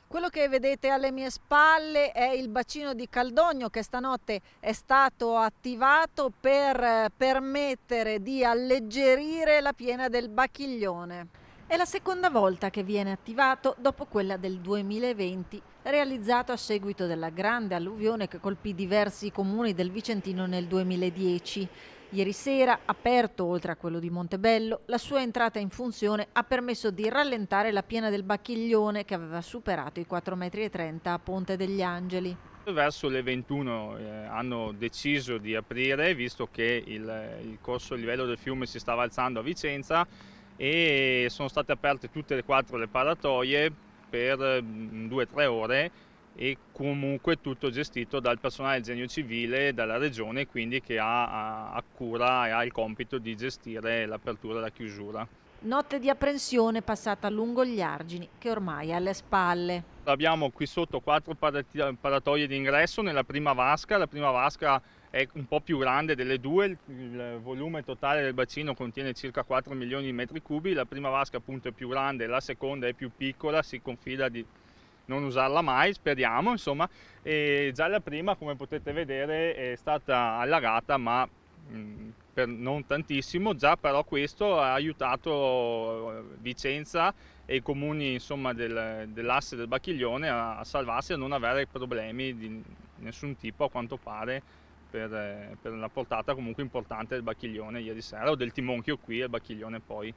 Quello che vedete alle mie spalle è il bacino di Caldogno che stanotte è stato attivato per permettere di alleggerire la piena del Bacchiglione. È la seconda volta che viene attivato dopo quella del 2020, realizzato a seguito della grande alluvione che colpì diversi comuni del Vicentino nel 2010. Ieri sera, aperto oltre a quello di Montebello, la sua entrata in funzione ha permesso di rallentare la piena del Bacchiglione che aveva superato i 4,30 m a Ponte degli Angeli. Verso le 21 hanno deciso di aprire, visto che il livello del fiume si stava alzando a Vicenza, e sono state aperte tutte e quattro le paratoie per 2-3 ore, e comunque tutto gestito dal personale del Genio Civile, dalla regione, quindi che ha cura e ha il compito di gestire l'apertura e la chiusura. Notte di apprensione passata lungo gli argini, che ormai è alle spalle. Abbiamo qui sotto quattro paratoie d'ingresso nella prima vasca. La prima vasca è un po' più grande delle due, il volume totale del bacino contiene circa 4 milioni di metri cubi. La prima vasca appunto è più grande, la seconda è più piccola, si confida di non usarla mai, speriamo insomma. E già la prima, come potete vedere, è stata allagata, ma per non tantissimo. Già però questo ha aiutato Vicenza e i comuni insomma dell'asse del Bacchiglione a salvarsi, a non avere problemi di nessun tipo a quanto pare per la portata comunque importante del Bacchiglione ieri sera, o del Timonchio qui al Bacchiglione poi.